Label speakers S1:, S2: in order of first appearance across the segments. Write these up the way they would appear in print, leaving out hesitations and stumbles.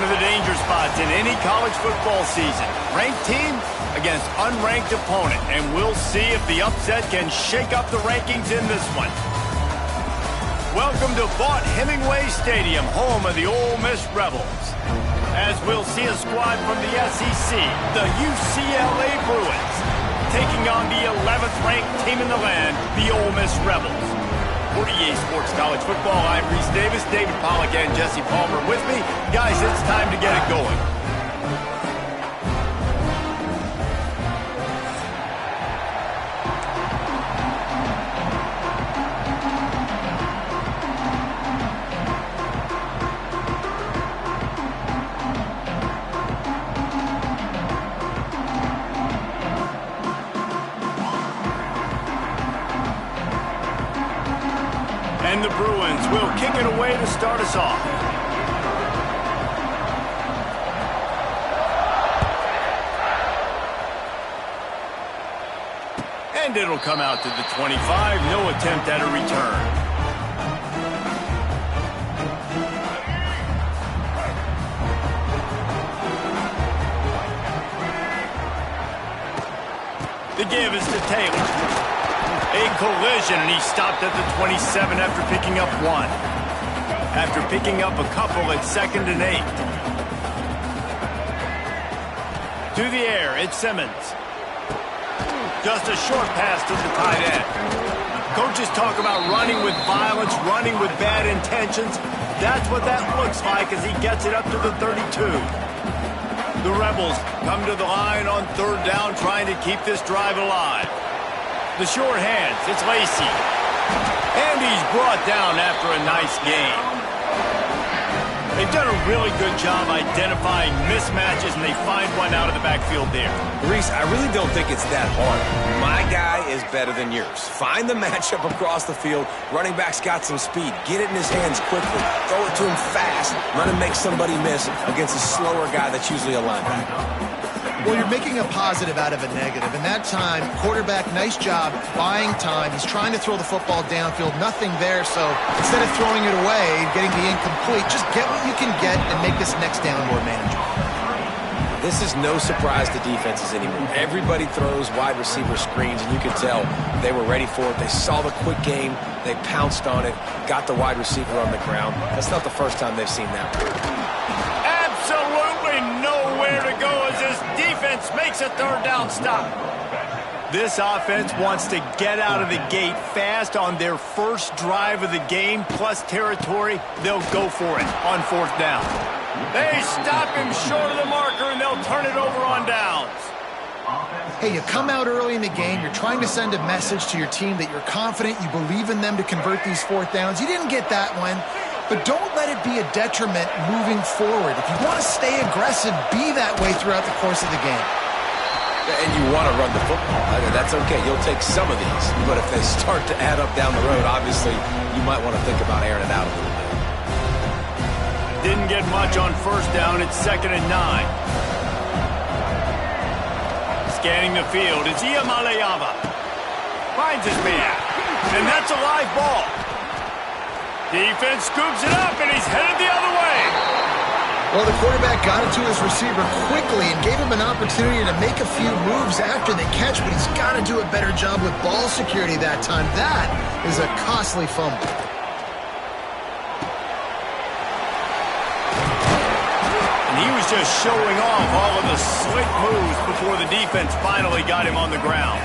S1: One of the danger spots in any college football season. Ranked team against unranked opponent. And we'll see if the upset can shake up the rankings in this one. Welcome to Vaught-Hemingway Stadium, home of the Ole Miss Rebels. As we'll see a squad from the SEC, the UCLA Bruins, taking on the 11th ranked team in the land, the Ole Miss Rebels. For EA Sports College Football, I'm Reese Davis, David Pollack, and Jesse Palmer with me. Guys, it's time to get it going. And the Bruins will kick it away to start us off. And it'll come out to the 25. No attempt at a return. The give is to Taylor. A collision, and he stopped at the 27 after picking up one. After picking up a couple at 2nd and 8. To the air, it's Simmons. Just a short pass to the tight end. Coaches talk about running with violence, running with bad intentions. That's what that looks like as he gets it up to the 32. The Rebels come to the line on 3rd down, trying to keep this drive alive. The short hands, it's Lacey. And he's brought down after a nice gain. They've done a really good job identifying mismatches, and they find one out of the backfield there.
S2: Reese, I really don't think it's that hard. My guy is better than yours. Find the matchup across the field. Running back's got some speed. Get it in his hands quickly. Throw it to him fast. Let him make somebody miss against a slower guy that's usually a linebacker.
S3: Well, you're making a positive out of a negative. In that time, quarterback, nice job buying time. He's trying to throw the football downfield. Nothing there, so instead of throwing it away, getting the incomplete, just get what you can get and make this next down more manageable.
S2: This is no surprise to defenses anymore. Everybody throws wide receiver screens, and you can tell they were ready for it. They saw the quick game. They pounced on it, got the wide receiver on the ground. That's not the first time they've seen that.
S1: Absolutely nowhere to go as this defense makes a 3rd down stop. This offense wants to get out of the gate fast on their first drive of the game, plus territory. They'll go for it on 4th down. They stop him short of the marker, and they'll turn it over on downs.
S3: Hey, you come out early in the game, you're trying to send a message to your team that you're confident, you believe in them to convert these 4th downs. You didn't get that one. But don't let it be a detriment moving forward. If you want to stay aggressive, be that way throughout the course of the game.
S2: And you want to run the football. That's okay. You'll take some of these. But if they start to add up down the road, obviously, you might want to think about airing it out a little bit.
S1: Didn't get much on 1st down. It's 2nd and 9. Scanning the field, it's Iamaleava. Finds his man. And that's a live ball. Defense scoops it up, and he's headed the other way.
S3: Well, the quarterback got it to his receiver quickly and gave him an opportunity to make a few moves after the catch, but he's got to do a better job with ball security that time. That is a costly fumble.
S1: And he was just showing off all of the slick moves before the defense finally got him on the ground.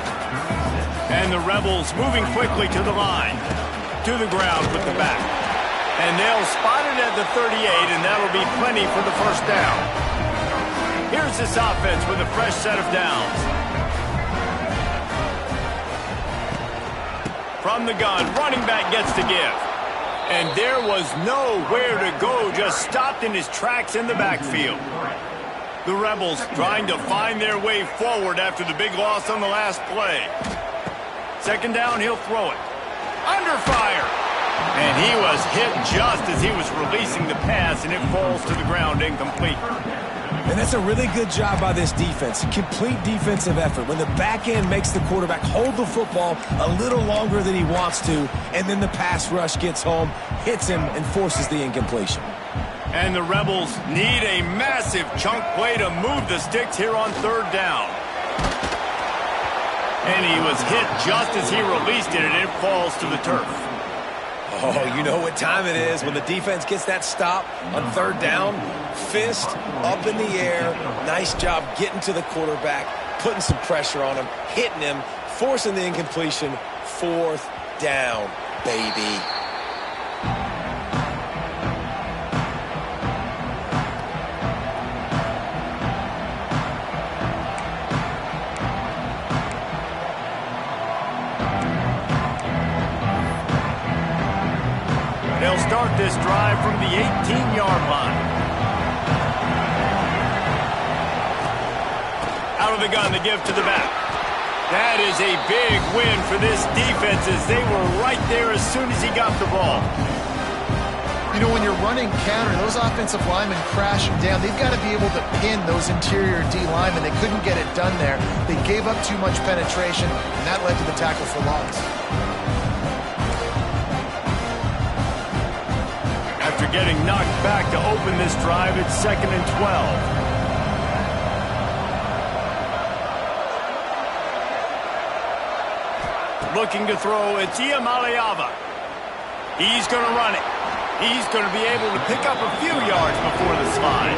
S1: And the Rebels moving quickly to the line. To the ground with the back. And they'll spot it at the 38, and that'll be plenty for the 1st down. Here's this offense with a fresh set of downs. From the gun, running back gets to give. And there was nowhere to go, just stopped in his tracks in the backfield. The Rebels trying to find their way forward after the big loss on the last play. 2nd down, he'll throw it. Under fire. And he was hit just as he was releasing the pass, and it falls to the ground incomplete.
S2: And that's a really good job by this defense. A complete defensive effort. When the back end makes the quarterback hold the football a little longer than he wants to, and then the pass rush gets home, hits him, and forces the incompletion.
S1: And the Rebels need a massive chunk play to move the sticks here on third down. And he was hit just as he released it, and it falls to the turf.
S2: Oh, you know what time it is when the defense gets that stop on third down. Fist up in the air. Nice job getting to the quarterback, putting some pressure on him, hitting him, forcing the incompletion. Fourth down, baby.
S1: They'll start this drive from the 18-yard line. Out of the gun, the give to the back. That is a big win for this defense as they were right there as soon as he got the ball.
S3: You know, when you're running counter, those offensive linemen crashing down, they've got to be able to pin those interior D linemen. They couldn't get it done there. They gave up too much penetration, and that led to the tackle for loss.
S1: After getting knocked back to open this drive, it's 2nd and 12. Looking to throw, it's Iamaleava. He's going to run it. He's going to be able to pick up a few yards before the slide.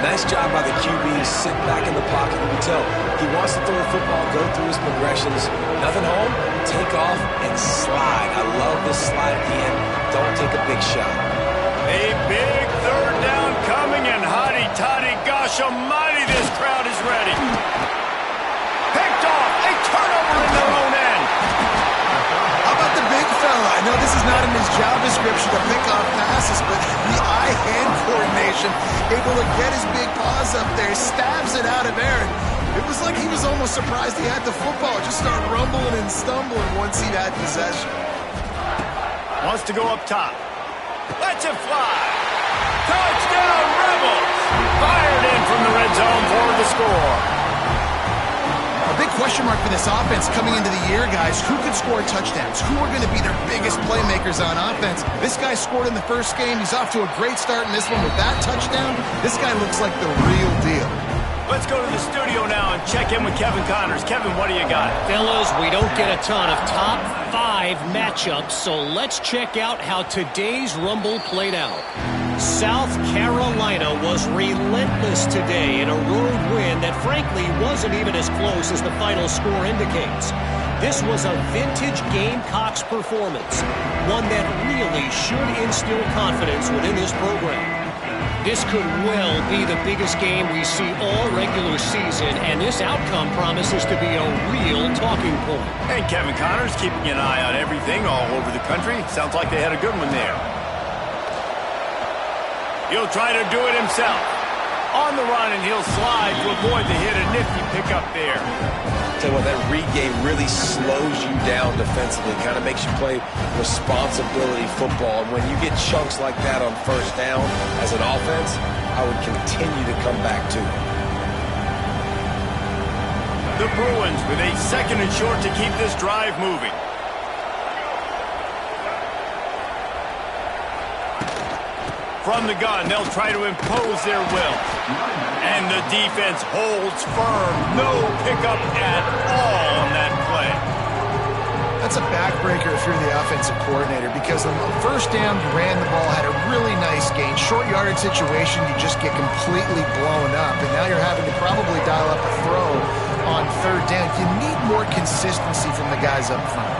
S2: Nice job by the QB to sit back in the pocket. You can tell he wants to throw the football, go through his progressions. Nothing home, take off, and slide. I love this slide at the end. Don't take a big shot.
S1: A big third down coming, and hotty toddy, gosh almighty, this crowd is ready. Picked off, a turnover in their own end.
S3: How about the big fella? I know this is not in his job description to pick off passes, but the eye-hand coordination, able to get his big paws up there, stabs it out of Aaron. It was like he was almost surprised he had the football. Just started rumbling and stumbling once he had possession.
S1: Wants to go up top. Lets it fly. Touchdown, Rebels. Fired in from the red zone for the score.
S3: A big question mark for this offense coming into the year, guys. Who could score touchdowns? Who are going to be their biggest playmakers on offense? This guy scored in the first game. He's off to a great start in this one with that touchdown. This guy looks like the real deal.
S1: Let's go to the studio now and check in with Kevin Connors. Kevin, what do you got?
S4: Fellas, we don't get a ton of top 5 matchups, so let's check out how today's Rumble played out. South Carolina was relentless today in a road win that frankly wasn't even as close as the final score indicates. This was a vintage Gamecocks performance, one that really should instill confidence within this program. This could well be the biggest game we see all regular season, and this outcome promises to be a real talking point.
S1: And Kevin Connors keeping an eye on everything all over the country. Sounds like they had a good one there. He'll try to do it himself. On the run, and he'll slide to avoid the hit. A nifty pickup there.
S2: Tell you what, that read game really slows you down defensively. Kind of makes you play responsibility football. And when you get chunks like that on first down as an offense, I would continue to come back to it.
S1: The Bruins with a 2nd and short to keep this drive moving. From the gun, they'll try to impose their will. And the defense holds firm. No pickup at all on that play.
S3: That's a backbreaker if you're the offensive coordinator, because on the first down, you ran the ball, had a really nice gain. Short yardage situation, you just get completely blown up. And now you're having to probably dial up a throw on third down. You need more consistency from the guys up front.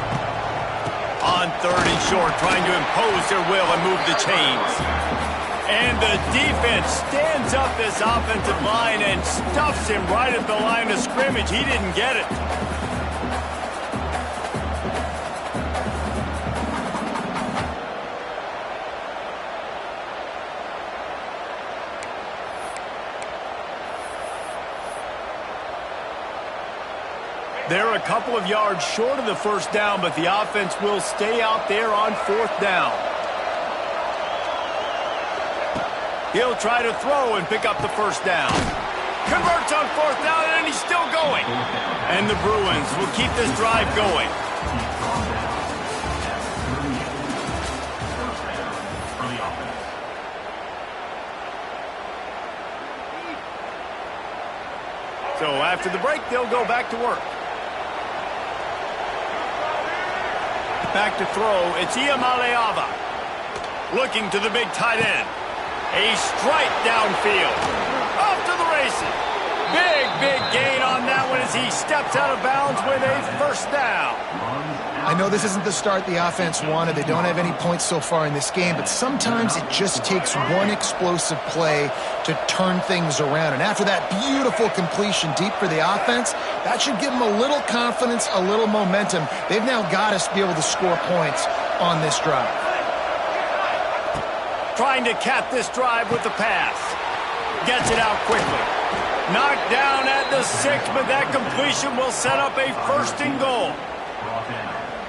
S1: On 3rd and short, trying to impose their will and move the chains. And the defense stands up this offensive line and stuffs him right at the line of scrimmage. He didn't get it. They're a couple of yards short of the first down, but the offense will stay out there on 4th down. He'll try to throw and pick up the first down. Converts on 4th down, and he's still going. And the Bruins will keep this drive going. So after the break, they'll go back to work. Back to throw, it's Iamaleava. Looking to the big tight end. A strike downfield. Off to the races. Big gain on that one as he steps out of bounds with a first down.
S3: I know this isn't the start the offense wanted. They don't have any points so far in this game, but sometimes it just takes one explosive play to turn things around. And after that beautiful completion deep for the offense, that should give them a little confidence, a little momentum. They've now got us to be able to score points on this drive.
S1: Trying to cap this drive with the pass. Gets it out quickly. Knocked down at the 6, but that completion will set up a first and goal.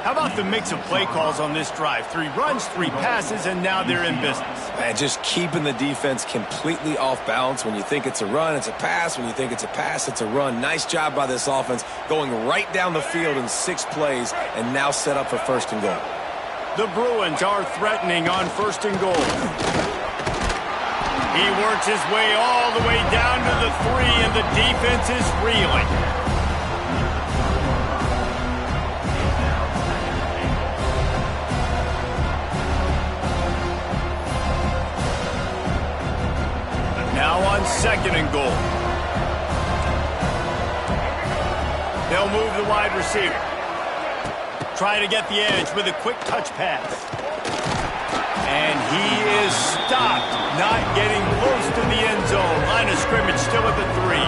S1: How about the mix of play calls on this drive? 3 runs, 3 passes, and now they're in business.
S2: Man, just keeping the defense completely off balance. When you think it's a run, it's a pass. When you think it's a pass, it's a run. Nice job by this offense going right down the field in 6 plays and now set up for first and goal.
S1: The Bruins are threatening on first and goal. He works his way all the way down to the 3, and the defense is reeling. Now on second and goal. They'll move the wide receiver. Try to get the edge with a quick touch pass. And he is stopped, not getting close to the end zone. Line of scrimmage still at the 3.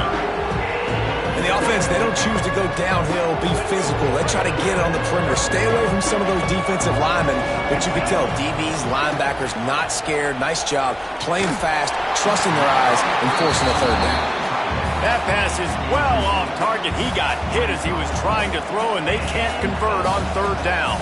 S2: And the offense, they don't choose to go downhill, be physical. They try to get it on the perimeter. Stay away from some of those defensive linemen. But you can tell DBs, linebackers, not scared. Nice job playing fast, trusting their eyes, and forcing a third down.
S1: That pass is well off target. He got hit as he was trying to throw, and they can't convert on third down.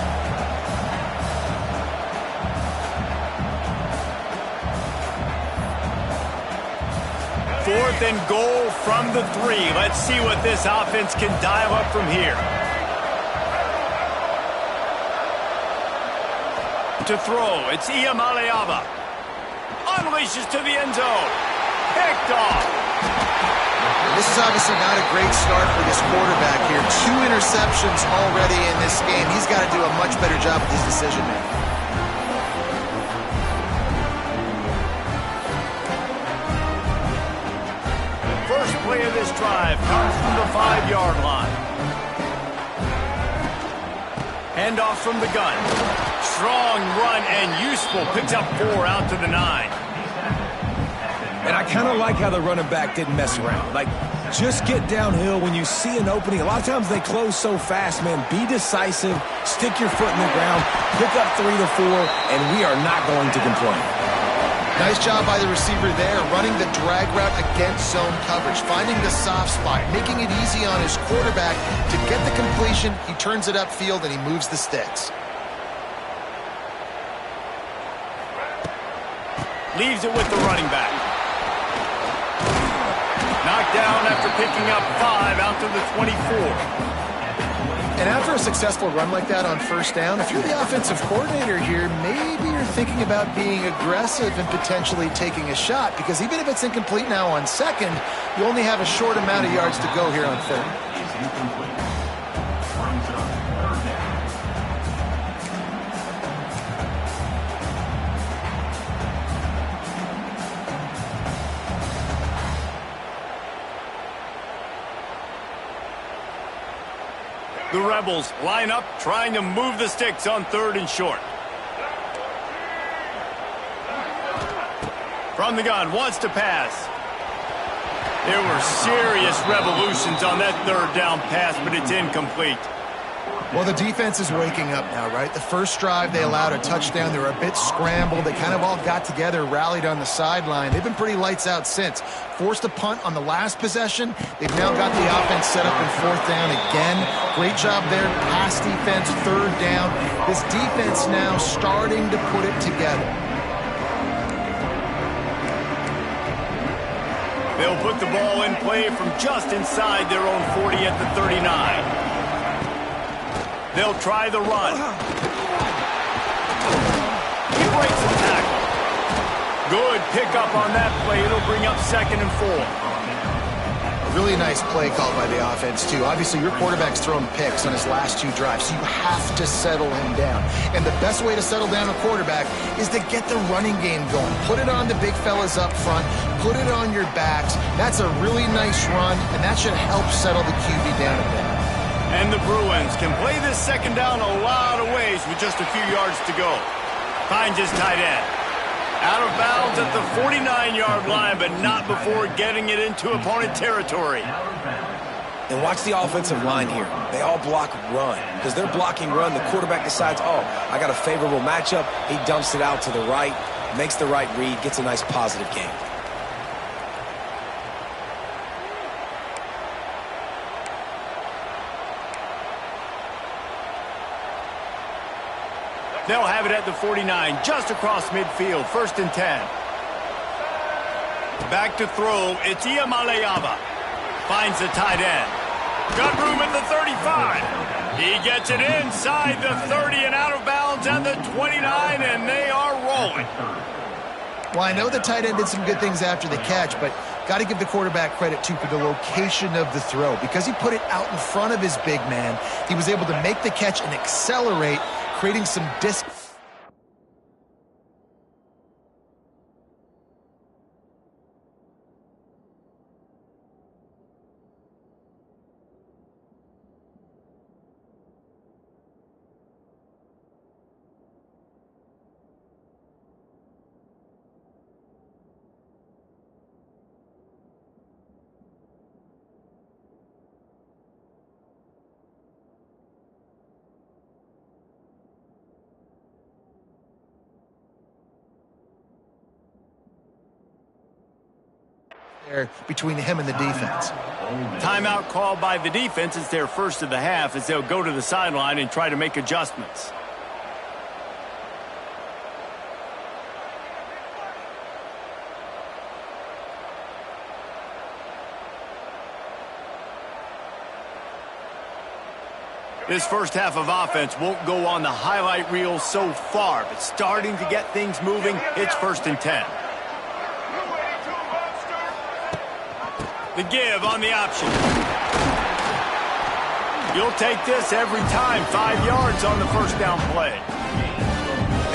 S1: Fourth and goal from the 3. Let's see what this offense can dial up from here. To throw, it's Iamaleava. Unleashes to the end zone. Picked off.
S3: This is obviously not a great start for this quarterback here. 2 interceptions already in this game. He's got to do a much better job with his decision-making.
S1: First play of this drive comes from the 5-yard line. Handoff from the gun. Strong run and useful. Picks up 4 out to the 9.
S2: And I kind of like how the running back didn't mess around. Like, just get downhill when you see an opening. A lot of times they close so fast, man. Be decisive. Stick your foot in the ground. Pick up 3 to 4, and we are not going to complain.
S3: Nice job by the receiver there, running the drag route against zone coverage, finding the soft spot, making it easy on his quarterback to get the completion. He turns it upfield, and he moves the sticks.
S1: Leaves it with the running back. Knocked down after picking up 5 out to the 24.
S3: And after a successful run like that on first down, if you're the offensive coordinator here, maybe you're thinking about being aggressive and potentially taking a shot, because even if it's incomplete now on second, you only have a short amount of yards to go here on third.
S1: The Rebels line up, trying to move the sticks on third and short. From the gun, wants to pass. There were serious revolutions on that third down pass, but it's incomplete.
S3: Well, the defense is waking up now, right? The first drive, they allowed a touchdown. They were a bit scrambled. They kind of all got together, rallied on the sideline. They've been pretty lights out since. Forced a punt on the last possession. They've now got the offense set up in fourth down again. Great job there. Pass defense, third down. This defense now starting to put it together.
S1: They'll put the ball in play from just inside their own 40 at the 39. They'll try the run. He breaks the tackle. Good pickup on that play. It'll bring up 2nd and 4.
S3: Really nice play called by the offense, too. Obviously, your quarterback's thrown picks on his last 2 drives, so you have to settle him down. And the best way to settle down a quarterback is to get the running game going. Put it on the big fellas up front. Put it on your backs. That's a really nice run, and that should help settle the QB down a bit.
S1: And the Bruins can play this second down a lot of ways with just a few yards to go. Finds his tight end. Out of bounds at the 49-yard line, but not before getting it into opponent territory.
S2: And watch the offensive line here. They all block run. Because they're blocking run, the quarterback decides, oh, I got a favorable matchup. He dumps it out to the right, makes the right read, gets a nice positive gain.
S1: They'll have it at the 49, just across midfield, 1st and 10. Back to throw, it's Iamaleava. Finds the tight end. Got room at the 35. He gets it inside the 30 and out of bounds at the 29, and they are rolling.
S3: Well, I know the tight end did some good things after the catch, but got to give the quarterback credit, too, for the location of the throw. Because he put it out in front of his big man, he was able to make the catch and accelerate, creating some distance. Between him and the defense.
S1: Timeout called by the defense. It's their first of the half as they'll go to the sideline and try to make adjustments. This first half of offense won't go on the highlight reel so far, but starting to get things moving, it's 1st and 10. The give on the option. You'll take this every time. 5 yards on the first down play.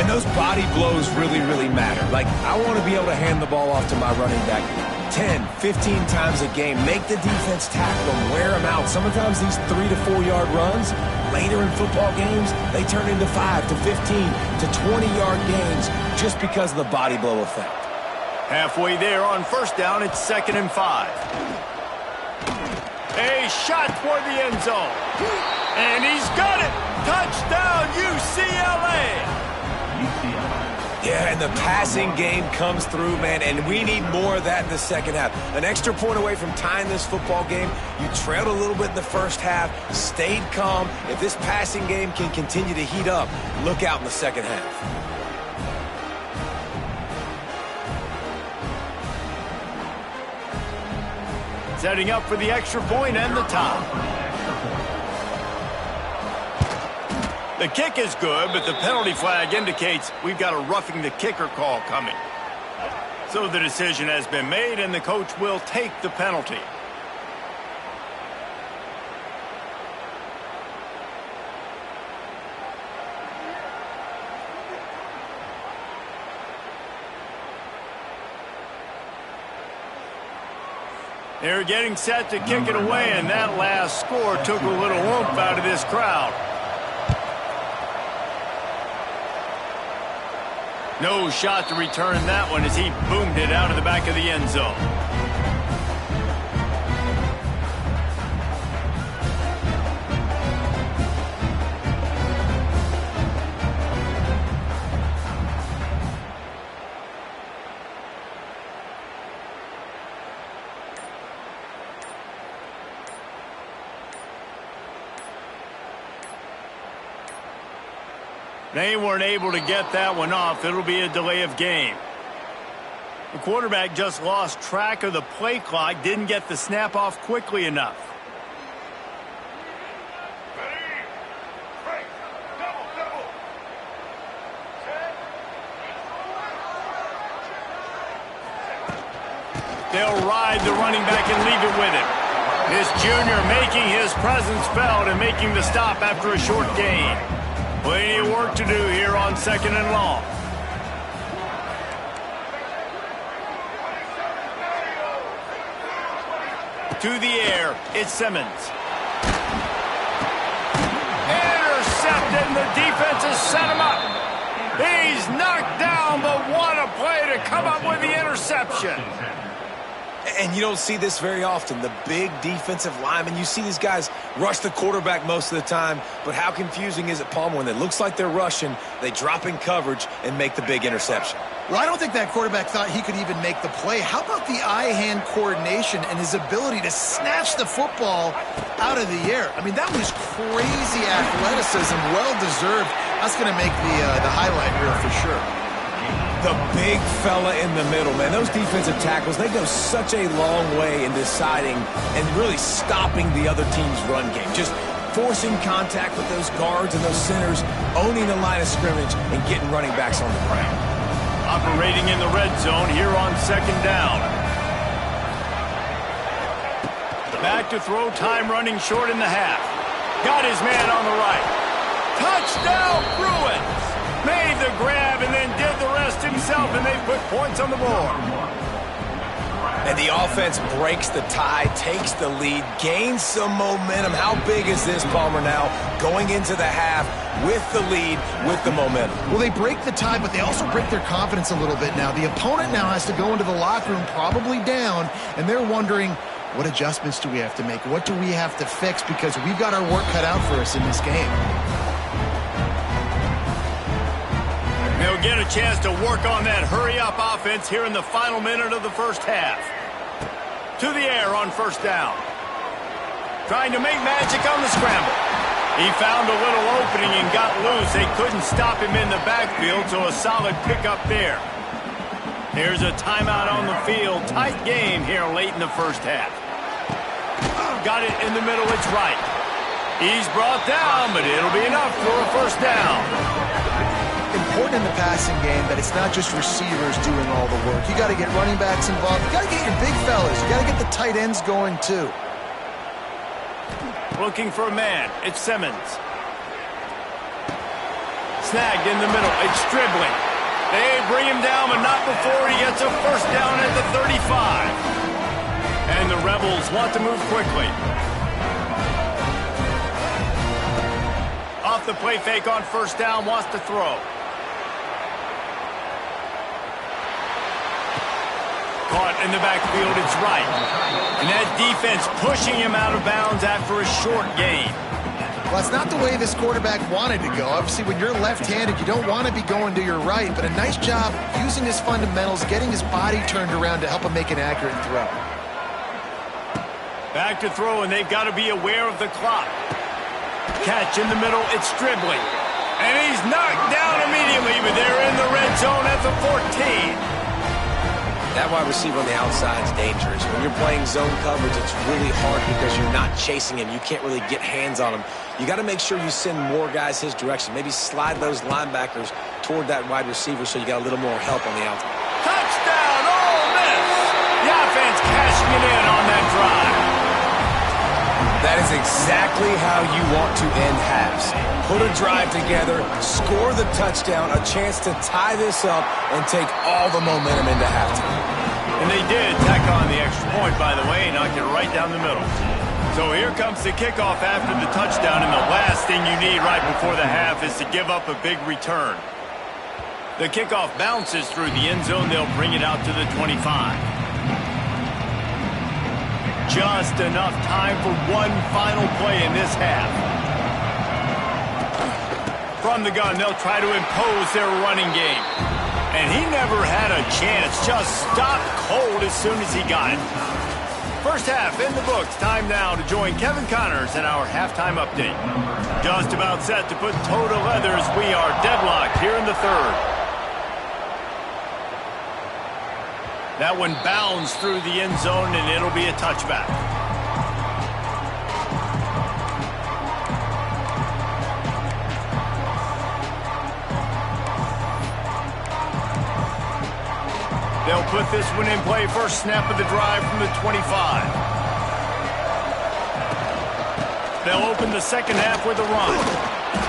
S2: And those body blows really, really matter. Like, I want to be able to hand the ball off to my running back 10, 15 times a game. Make the defense tackle them, wear them out. Sometimes these 3 to 4 yard runs, later in football games, they turn into 5 to 15 to 20-yard gains just because of the body blow effect.
S1: Halfway there on first down, it's 2nd and 5. A shot toward the end zone. And he's got it. Touchdown, UCLA.
S2: Yeah, and the passing game comes through, man, and we need more of that in the second half. An extra point away from tying this football game. You trailed a little bit in the first half, stayed calm. If this passing game can continue to heat up, look out in the second half.
S1: Setting up for the extra point and the top. The kick is good, but the penalty flag indicates we've got a roughing the kicker call coming. So the decision has been made, and the coach will take the penalty. They're getting set to kick it away, and that last score took a little oomph out of this crowd. No shot to return that one as he boomed it out of the back of the end zone. They weren't able to get that one off. It'll be a delay of game. The quarterback just lost track of the play clock, didn't get the snap off quickly enough. They'll ride the running back and leave it with him. This junior making his presence felt and making the stop after a short gain. Plenty of work to do here on 2nd and long. To the air, it's Simmons. Intercepted, and the defense has set him up. He's knocked down, but what a play to come up with the interception.
S2: And you don't see this very often. The big defensive linemen, you see these guys rush the quarterback most of the time, but how confusing is it, Palmer, when it looks like they're rushing, they drop in coverage and make the big interception?
S3: Well, I don't think that quarterback thought he could even make the play. How about the eye-hand coordination and his ability to snatch the football out of the air? I mean, that was crazy athleticism, well-deserved. That's going to make the highlight reel for sure.
S2: The big fella in the middle, man. Those defensive tackles, they go such a long way in deciding and really stopping the other team's run game. Just forcing contact with those guards and those centers, owning the line of scrimmage, and getting running backs on the ground.
S1: Operating in the red zone here on 2nd down. Back to throw, time running short in the half. Got his man on the right. Touchdown, Bruins! Made the grab and then did the rest himself, and they put points on the board.
S2: And the offense breaks the tie, takes the lead, gains some momentum. How big is this, Palmer, now? Going into the half with the lead, with the momentum.
S3: Well, they break the tie, but they also break their confidence a little bit now. The opponent now has to go into the locker room probably down, and they're wondering, what adjustments do we have to make? What do we have to fix? Because we've got our work cut out for us in this game.
S1: They'll get a chance to work on that hurry-up offense here in the final minute of the first half. To the air on 1st down. Trying to make magic on the scramble. He found a little opening and got loose. They couldn't stop him in the backfield, so a solid pickup there. Here's a timeout on the field. Tight game here late in the first half. Got it in the middle. It's right. He's brought down, but it'll be enough for a 1st down.
S3: Important in the passing game that it's not just receivers doing all the work. You got to get running backs involved. You got to get your big fellas. You got to get the tight ends going too.
S1: Looking for a man. It's Simmons. Snagged in the middle. It's Stribling. They bring him down, but not before he gets a 1st down at the 35. And the Rebels want to move quickly. Off the play fake on 1st down, wants to throw. Caught in the backfield, it's right. And that defense pushing him out of bounds after a short gain.
S3: Well, that's not the way this quarterback wanted to go. Obviously, when you're left-handed, you don't want to be going to your right, but a nice job using his fundamentals, getting his body turned around to help him make an accurate throw.
S1: Back to throw, and they've got to be aware of the clock. Catch in the middle, it's Stribling. And he's knocked down immediately, but they're in the red zone at the 14.
S2: That wide receiver on the outside is dangerous. When you're playing zone coverage, it's really hard because you're not chasing him. You can't really get hands on him. You got to make sure you send more guys his direction. Maybe slide those linebackers toward that wide receiver so you got a little more help on the outside.
S1: Touchdown, Ole Miss! The offense cashing it in on that drive.
S2: That is exactly how you want to end halves. Put a drive together, score the touchdown, a chance to tie this up, and take all the momentum into halftime.
S1: And they did tack on the extra point, by the way, and knocked it right down the middle. So here comes the kickoff after the touchdown, and the last thing you need right before the half is to give up a big return. The kickoff bounces through the end zone. They'll bring it out to the 25. Just enough time for one final play in this half. From the gun, they'll try to impose their running game. And he never had a chance, just stopped cold as soon as he got it. First half in the books. Time now to join Kevin Connors in our halftime update. Just about set to put toe to leather as we are deadlocked here in the third. That one bounds through the end zone, and it'll be a touchback. They'll put this one in play. First snap of the drive from the 25. They'll open the second half with a run.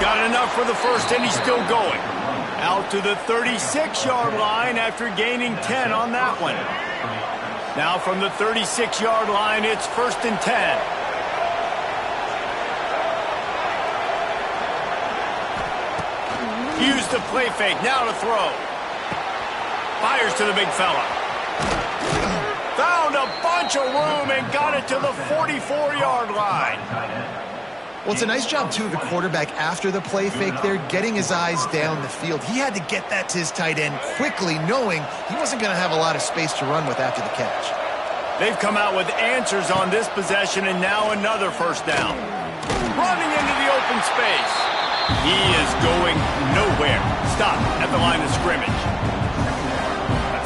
S1: Got enough for the first, and he's still going. Out to the 36-yard line after gaining 10 on that one. Now from the 36-yard line, it's 1st and 10. Use the play fake, now to throw. Fires to the big fella. Found a bunch of room and got it to the 44-yard line.
S3: Well, it's a nice job, too, of the quarterback after the play fake there, getting his eyes down the field. He had to get that to his tight end quickly, knowing he wasn't going to have a lot of space to run with after the catch.
S1: They've come out with answers on this possession, and now another first down. Running into the open space. He is going nowhere. Stop at the line of scrimmage.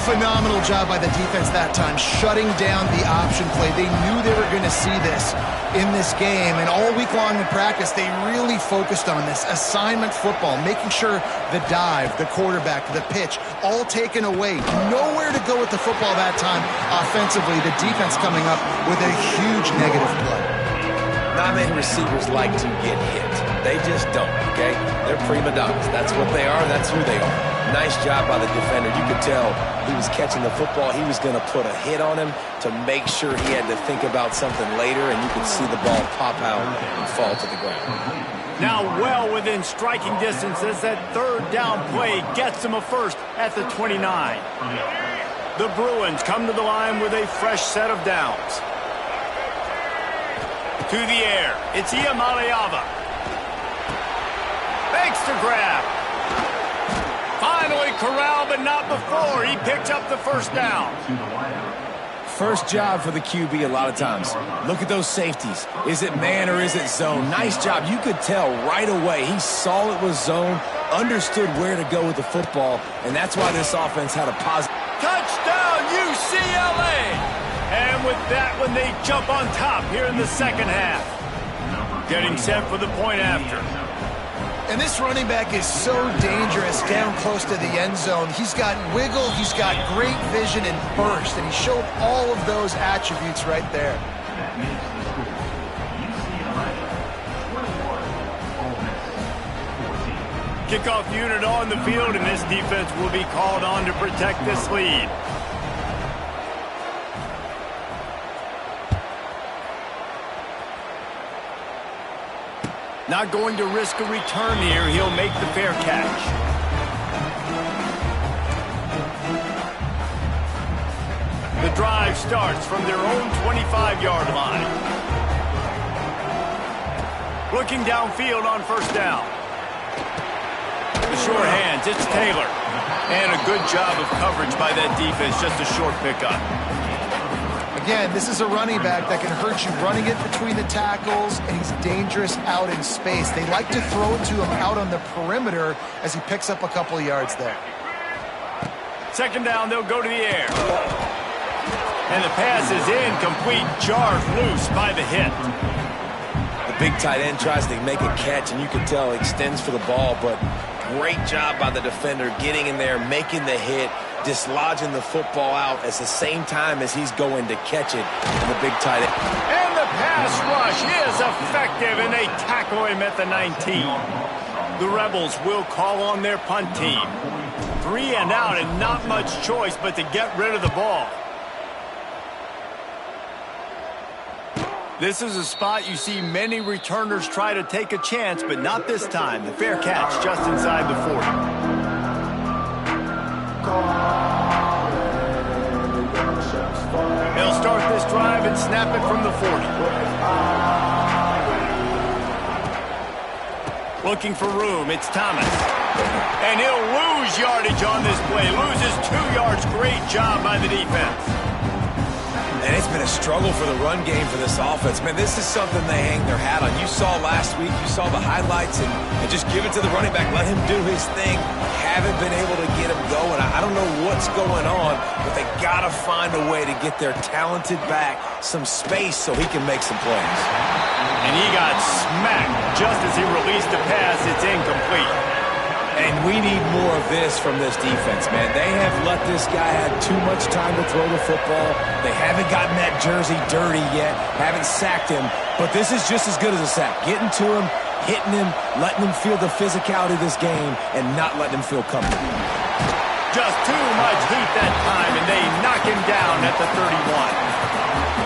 S3: Phenomenal job by the defense that time, shutting down the option play. They knew they were going to see this in this game, and all week long in practice, they really focused on this assignment football, making sure the dive, the quarterback, the pitch, all taken away. Nowhere to go with the football that time offensively. The defense coming up with a huge negative play.
S2: Not many receivers like to get hit. They just don't, okay? They're prima donnas. That's what they are. That's who they are. Nice job by the defender. You could tell he was catching the football. He was going to put a hit on him to make sure he had to think about something later, and you could see the ball pop out and fall to the ground.
S1: Now well within striking distance as that third down play gets him a first at the 29. The Bruins come to the line with a fresh set of downs. To the air, it's Iamaleava. Fakes to grab. Finally corralled, but not before. He picks up the first down.
S2: First job for the QB a lot of times. Look at those safeties. Is it man or is it zone? Nice job. You could tell right away. He saw it was zone, understood where to go with the football, and that's why this offense had a positive.
S1: Touchdown, UCLA! And with that one, they jump on top here in the second half. Getting set for the point after.
S3: And this running back is so dangerous down close to the end zone. He's got wiggle, he's got great vision and burst, and he showed all of those attributes right there.
S1: Kickoff unit on the field, and this defense will be called on to protect this lead. Not going to risk a return here. He'll make the fair catch. The drive starts from their own 25-yard line. Looking downfield on first down. The short hands, it's Taylor. And a good job of coverage by that defense, just a short pickup.
S3: Again, this is a running back that can hurt you running it between the tackles, and he's dangerous out in space. They like to throw it to him out on the perimeter as he picks up a couple of yards there.
S1: Second down, they'll go to the air. And the pass is incomplete, jarred loose by the hit.
S2: The big tight end tries to make a catch, and you can tell he extends for the ball, but great job by the defender getting in there, making the hit, dislodging the football out at the same time as he's going to catch it. And the big tight end.
S1: And the pass rush is effective, and they tackle him at the 19. The Rebels will call on their punt team. 3 and out, and not much choice but to get rid of the ball. This is a spot you see many returners try to take a chance, but not this time. The fair catch just inside the 40. They'll start this drive and snap it from the 40. Looking for room, it's Thomas. And he'll lose yardage on this play. Loses 2 yards. Great job by the defense.
S2: And it's been a struggle for the run game for this offense. Man, this is something they hang their hat on. You saw last week, you saw the highlights, and just give it to the running back. Let him do his thing. Haven't been able to get him going. I don't know what's going on, but they got to find a way to get their talented back some space so he can make some plays.
S1: And he got smacked just as he released the pass. It's incomplete.
S2: And we need more of this from this defense, man. They have let this guy have too much time to throw the football. They haven't gotten that jersey dirty yet, haven't sacked him. But this is just as good as a sack. Getting to him, hitting him, letting him feel the physicality of this game, and not letting him feel comfortable.
S1: Just too much heat that time, and they knock him down at the 31.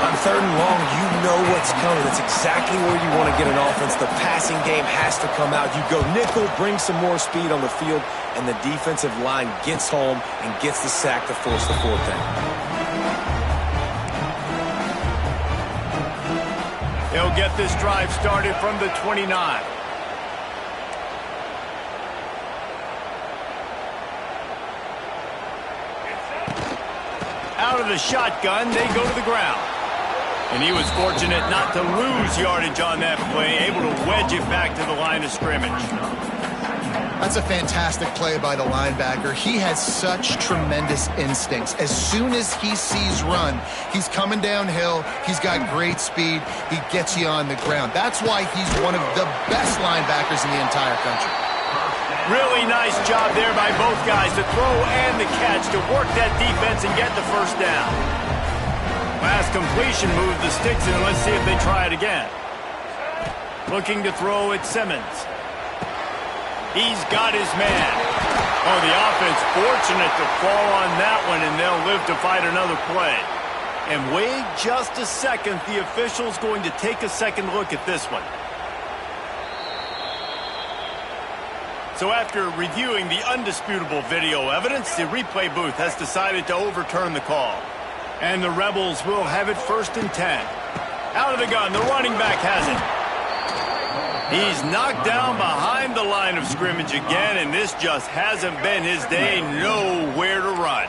S2: On 3rd and long, you know what's coming. It's exactly where you want to get an offense. The passing game has to come out. You go nickel, bring some more speed on the field, and the defensive line gets home and gets the sack to force the 4th down.
S1: They'll get this drive started from the 29. Out of the shotgun, they go to the ground. And he was fortunate not to lose yardage on that play, able to wedge it back to the line of scrimmage.
S3: That's a fantastic play by the linebacker. He has such tremendous instincts. As soon as he sees run, he's coming downhill. He's got great speed. He gets you on the ground. That's why he's one of the best linebackers in the entire country.
S1: Really nice job there by both guys to throw and the catch to work that defense and get the 1st down. Last completion moved the sticks in. Let's see if they try it again. Looking to throw at Simmons. He's got his man. Oh, the offense fortunate to fall on that one, and they'll live to fight another play. And wait just a second. The official's going to take a second look at this one. So after reviewing the undisputable video evidence, the replay booth has decided to overturn the call. And the Rebels will have it 1st and 10. Out of the gun, the running back has it. He's knocked down behind the line of scrimmage again, and this just hasn't been his day. Nowhere to run.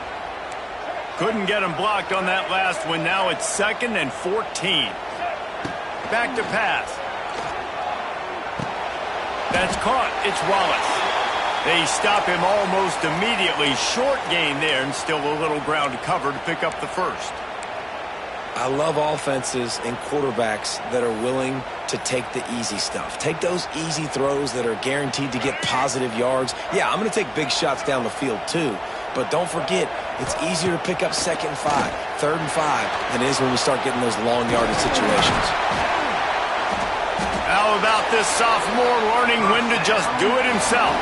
S1: Couldn't get him blocked on that last one. Now it's 2nd and 14. Back to pass. That's caught. It's Wallace. They stop him almost immediately. Short gain there, and still a little ground to cover to pick up the 1st.
S2: I love offenses and quarterbacks that are willing to take the easy stuff. Take those easy throws that are guaranteed to get positive yards. Yeah, I'm going to take big shots down the field too, but don't forget, it's easier to pick up 2nd and 5, 3rd and 5 than it is when we start getting those long yardage situations.
S1: How about this sophomore learning when to just do it himself?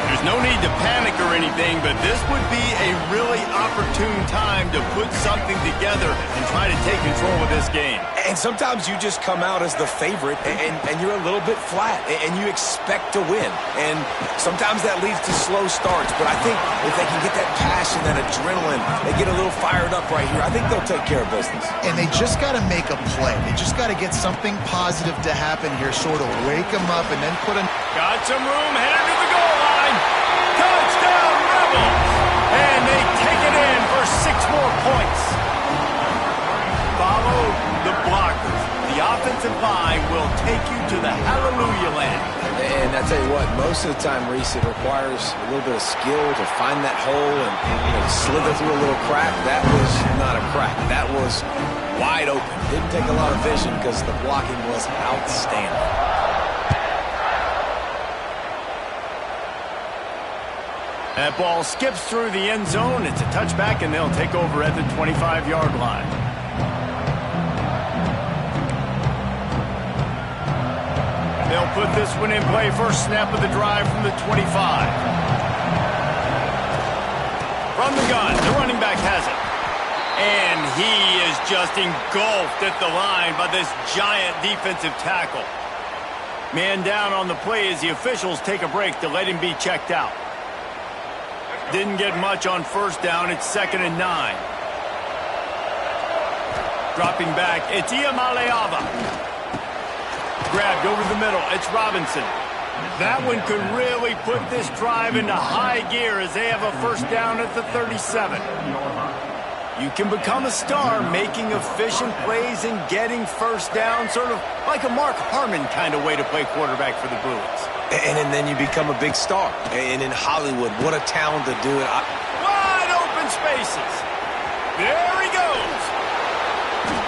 S1: There's no need to panic or anything, but this would be a really opportune time to put something together and try to take control of this game.
S2: And sometimes you just come out as the favorite, and you're a little bit flat, and you expect to win. And sometimes that leads to slow starts, but I think if they can get that passion, that adrenaline, they get a little fired up right here, I think they'll take care of business.
S3: And they just got to make a play. They just got to get something positive to happen here, sort of wake them up and then put a...
S1: Got some room, headed to the goal line. Touchdown, Rebels! And they take it in for 6 more points. Follow the blockers. The offensive line will take you to the hallelujah land.
S2: And I tell you what, most of the time, Reese, it requires a little bit of skill to find that hole and slither through a little crack. That was not a crack. That was wide open. Didn't take a lot of vision because the blocking was outstanding.
S1: That ball skips through the end zone. It's a touchback, and they'll take over at the 25-yard line. They'll put this one in play. First snap of the drive from the 25. From the gun, the running back has it. And he is just engulfed at the line by this giant defensive tackle. Man down on the play as the officials take a break to let him be checked out. Didn't get much on 1st down. It's 2nd and 9. Dropping back, it's Iamaleava. Grabbed over the middle, it's Robinson. That one could really put this drive into high gear as they have a 1st down at the 37. You can become a star making efficient plays and getting 1st down, sort of like a Mark Harmon kind of way to play quarterback for the Bruins.
S2: And then you become a big star. And in Hollywood, what a talent to do it.
S1: Wide open spaces. There he goes.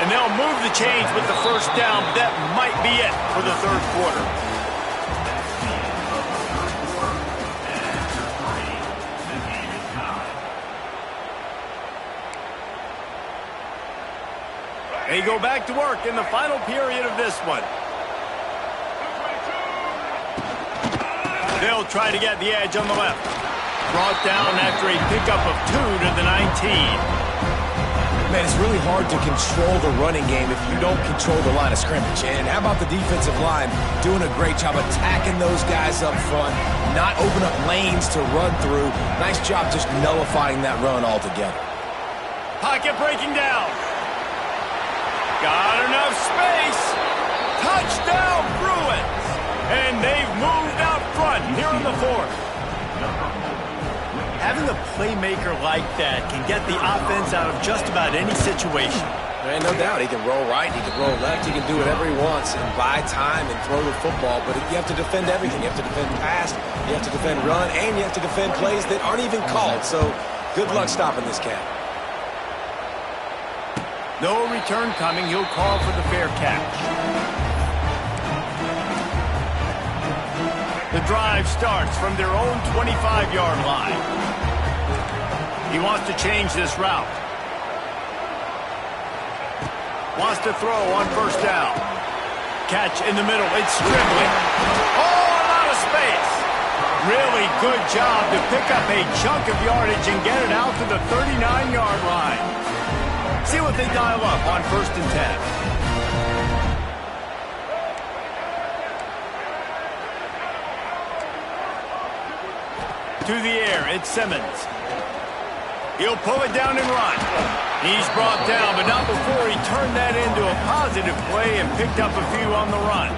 S1: And they'll move the chains with the 1st down. That might be it for the 3rd quarter. They go back to work in the final period of this one. They'll try to get the edge on the left. Brought down after a pickup of 2 to the 19.
S2: Man, it's really hard to control the running game if you don't control the line of scrimmage. And how about the defensive line doing a great job attacking those guys up front, not open up lanes to run through. Nice job just nullifying that run altogether.
S1: Pocket breaking down. Got enough space. Touchdown, Bruins. And they've moved out front here in the fourth. Having a playmaker like that can get the offense out of just about any situation.
S2: And no doubt, he can roll right, he can roll left, he can do whatever he wants and buy time and throw the football. But you have to defend everything. You have to defend pass, you have to defend run, and you have to defend plays that aren't even called. So good luck stopping this cat.
S1: No return coming. He'll call for the fair catch. The drive starts from their own 25-yard line. He wants to change this route. Wants to throw on first down. Catch in the middle. It's Stribling. Oh, a lot of space. Really good job to pick up a chunk of yardage and get it out to the 39-yard line. See what they dial up on 1st and 10. To the air, it's Simmons. He'll pull it down and run. He's brought down, but not before he turned that into a positive play and picked up a few on the run.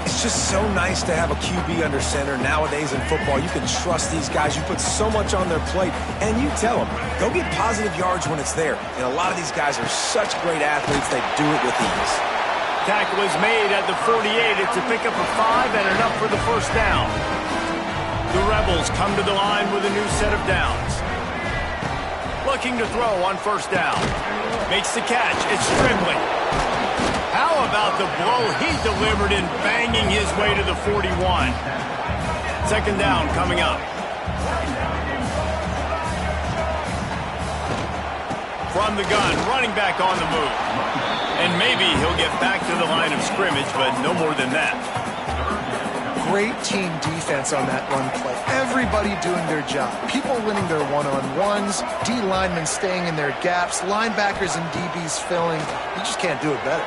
S2: It's just so nice to have a QB under center nowadays in football. You can trust these guys. You put so much on their plate, and you tell them, go get positive yards when it's there. And a lot of these guys are such great athletes, they do it with ease.
S1: Tackle is made at the 48. It's a pickup of 5 and enough for the first down. The Rebels come to the line with a new set of downs. Looking to throw on first down. Makes the catch. It's Stribling. How about the blow he delivered in banging his way to the 41? Second down coming up. From the gun, running back on the move. And maybe he'll get back to the line of scrimmage, but no more than that.
S3: Great team defense on that run play. Everybody doing their job. People winning their one-on-ones, D linemen staying in their gaps, linebackers and DBs filling. You just can't do it better.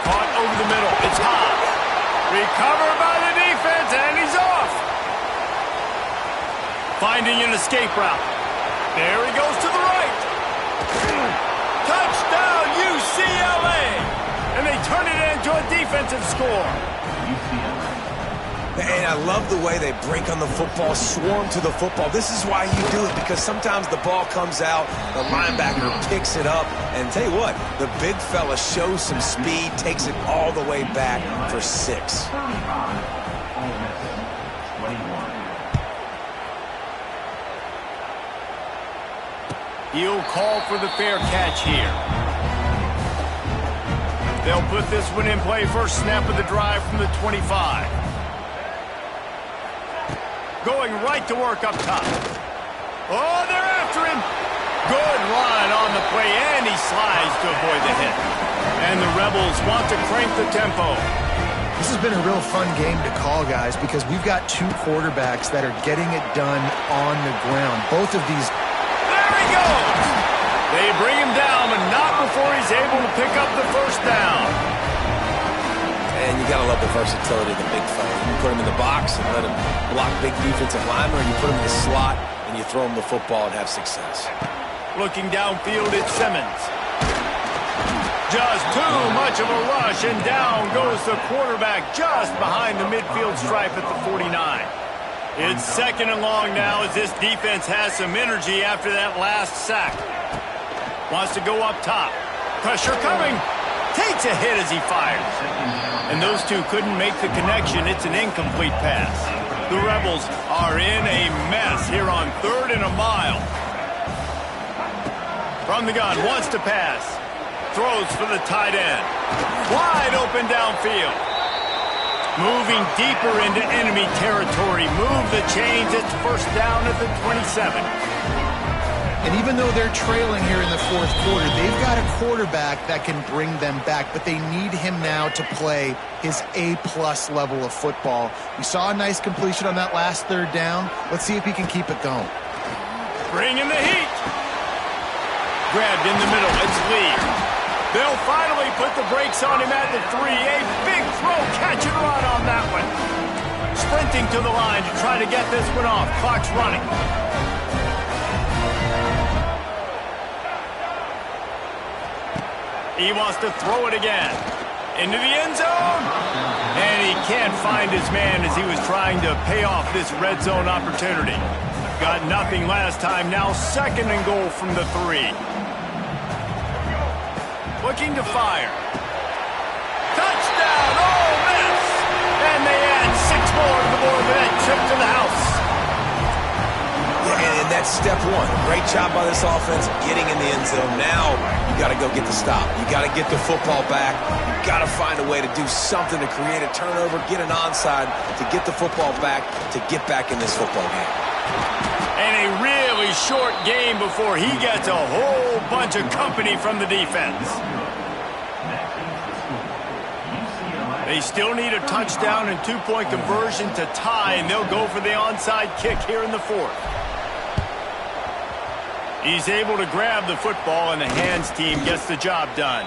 S1: Caught over the middle. It's Hobbs. Recovered by the defense, and he's off. Finding an escape route. There he goes to the right. Touchdown, UCLA. And they turn it into a defensive score.
S2: And I love the way they break on the football, swarm to the football. This is why you do it, because sometimes the ball comes out, the linebacker picks it up, and tell you what, the big fella shows some speed, takes it all the way back for 6.
S1: He'll call for the fair catch here. They'll put this one in play first snap of the drive from the 25. Going right to work up top. Oh, they're after him. Good run on the play, and he slides to avoid the hit. And the Rebels want to crank the tempo.
S3: This has been a real fun game to call, guys, because we've got 2 quarterbacks that are getting it done on the ground. Both of these.
S1: There he goes. They bring him down, but not before he's able to pick up the first down.
S2: And you got to love the versatility of the big fella. You put him in the box and let him block big defensive linemen, or you put him in the slot and you throw him the football and have success.
S1: Looking downfield, it's Simmons. Just too much of a rush, and down goes the quarterback just behind the midfield stripe at the 49. It's 2nd and long now as this defense has some energy after that last sack. Wants to go up top. Pressure coming. Takes a hit as he fires. And those two couldn't make the connection. It's an incomplete pass. The Rebels are in a mess here on 3rd and a mile. From the gun, wants to pass. Throws for the tight end. Wide open downfield. Moving deeper into enemy territory. Move the chains. It's first down at the 27.
S3: And even though they're trailing here in the fourth quarter, they've got a quarterback that can bring them back, but they need him now to play his A-plus level of football. We saw a nice completion on that last third down. Let's see if he can keep it going.
S1: Bring in the heat. Grabbed in the middle. It's Lee. They'll finally put the brakes on him at the 3. A big throw, catch and run on that one. Sprinting to the line to try to get this one off. Clock's running. He wants to throw it again. Into the end zone. And he can't find his man as he was trying to pay off this red zone opportunity. Got nothing last time. Now 2nd and goal from the 3. Looking to fire. Touchdown! Oh, miss! And they add 6 more to the board with that trip to the house.
S2: Yeah, and that's step 1. Great job by this offense getting in the end zone. Now you got to go get the stop. You got to get the football back. You got to find a way to do something to create a turnover, get an onside, to get the football back, to get back in this football game.
S1: And a really short game before he gets a whole bunch of company from the defense. They still need a touchdown and 2-point conversion to tie, and they'll go for the onside kick here in the 4th. He's able to grab the football, and the hands team gets the job done.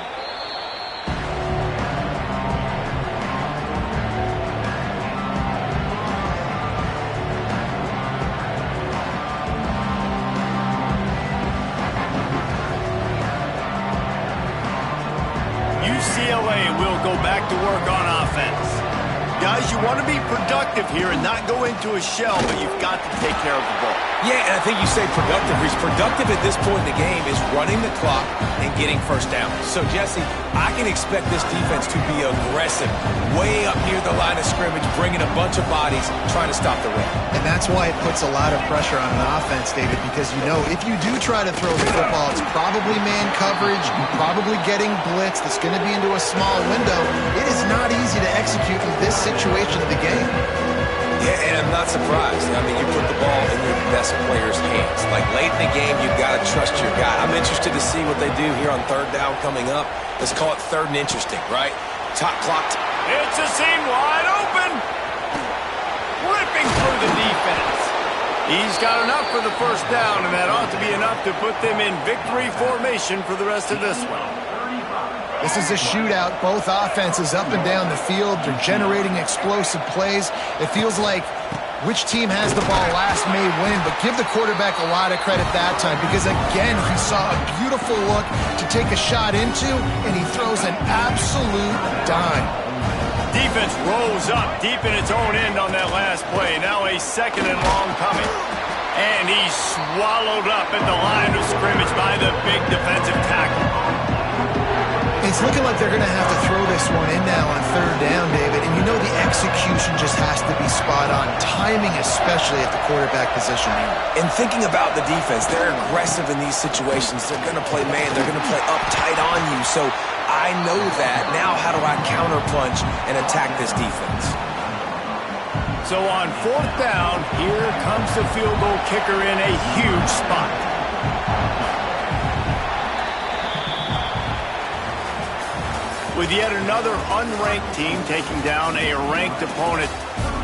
S1: UCLA will go back to work on offense. Guys, you want to be productive here and not go into a shell, but you've got to take care of the ball.
S2: Yeah, and I think you say productive. He's productive at this point in the game is running the clock and getting first down. So, Jesse, I can expect this defense to be aggressive, way up near the line of scrimmage, bringing a bunch of bodies, trying to stop the run.
S3: And that's why it puts a lot of pressure on an offense, David, because you know if you do try to throw the football, it's probably man coverage, probably getting blitz that's going to be into a small window. It is not easy to execute in this situation of the game.
S2: Yeah, and I'm not surprised. I mean, you put the ball in your best player's hands. Like, late in the game, you've got to trust your guy. I'm interested to see what they do here on 3rd down coming up. Let's call it 3rd and interesting, right? Top clock.
S1: It's a seam wide open. Ripping through the defense. He's got enough for the first down, and that ought to be enough to put them in victory formation for the rest of this one.
S3: This is a shootout. Both offenses up and down the field. They're generating explosive plays. It feels like which team has the ball last may win, but give the quarterback a lot of credit that time because, again, he saw a beautiful look to take a shot into, and he throws an absolute dime.
S1: Defense rolls up deep in its own end on that last play. Now a 2nd and long coming. And he's swallowed up at the line of scrimmage by the big defensive tackle.
S3: It's looking like they're going to have to throw this one in now on 3rd down, David. And you know the execution just has to be spot on. Timing especially at the quarterback position here.
S2: And thinking about the defense, they're aggressive in these situations. They're going to play man. They're going to play up tight on you. So I know that. Now how do I counterpunch and attack this defense?
S1: So on 4th down, here comes the field goal kicker in a huge spot. With yet another unranked team taking down a ranked opponent,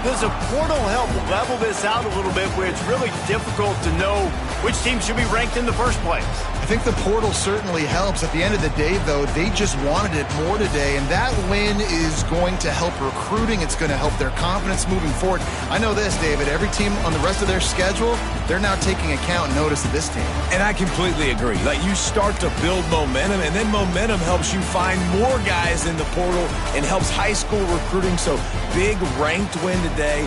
S1: does a portal help level this out a little bit where it's really difficult to know which team should be ranked in the first place?
S3: I think the portal certainly helps. At the end of the day, though, they just wanted it more today, and that win is going to help recruiting. It's going to help their confidence moving forward. I know this, David. Every team on the rest of their schedule, they're now taking account and notice of this team.
S2: And I completely agree. Like, you start to build momentum, and then momentum helps you find more guys in the portal and helps high school recruiting. So, big ranked win today.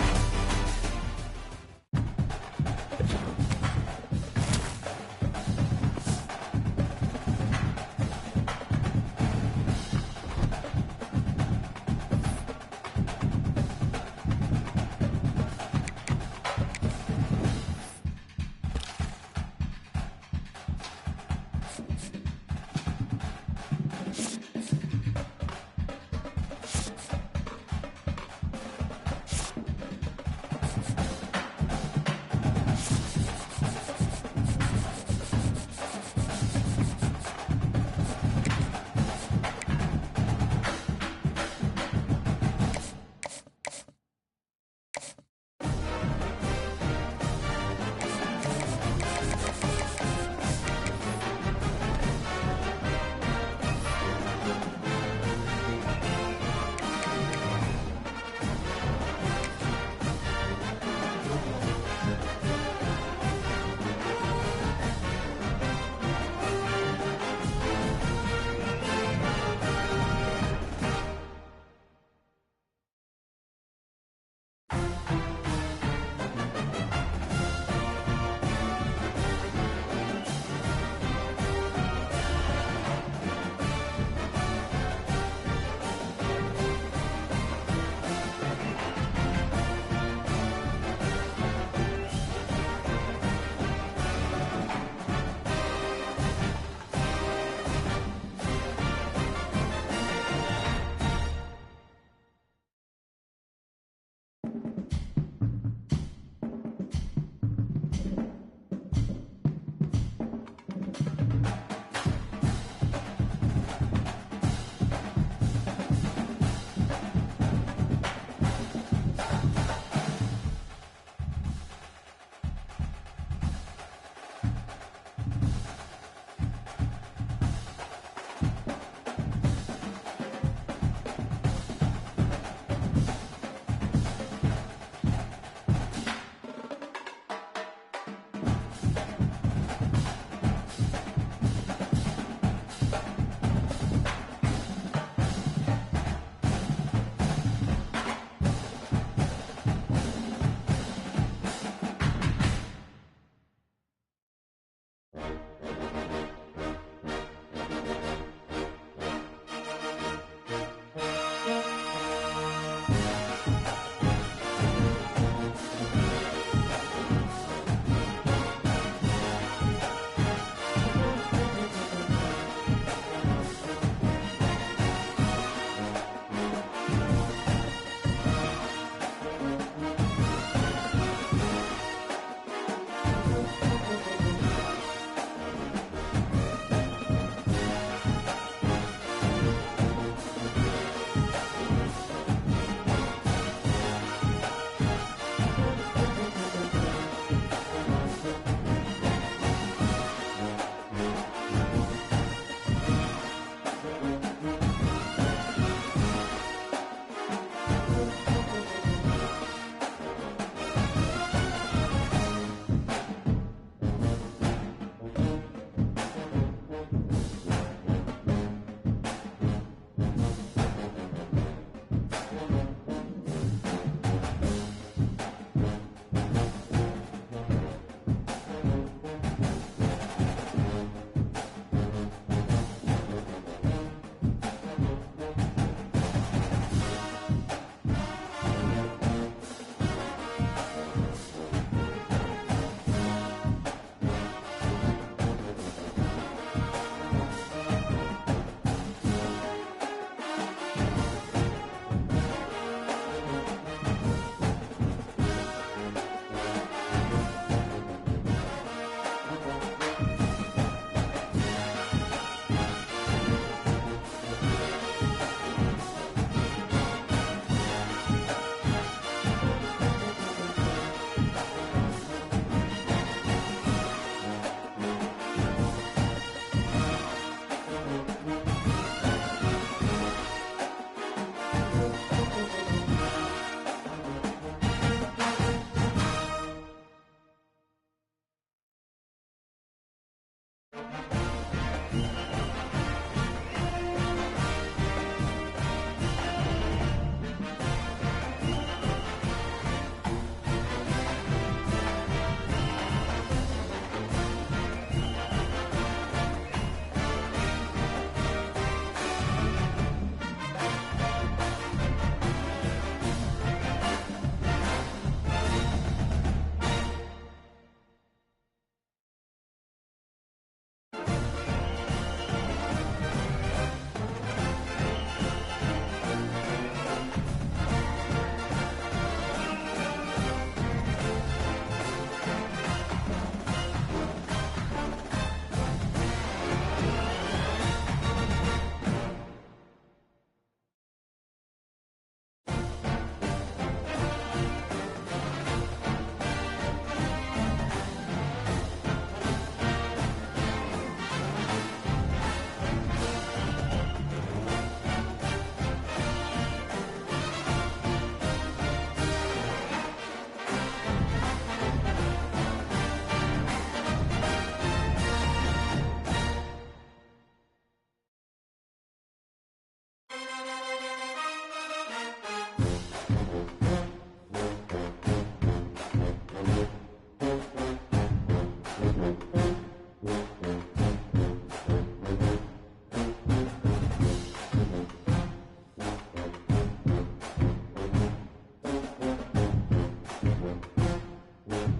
S3: it.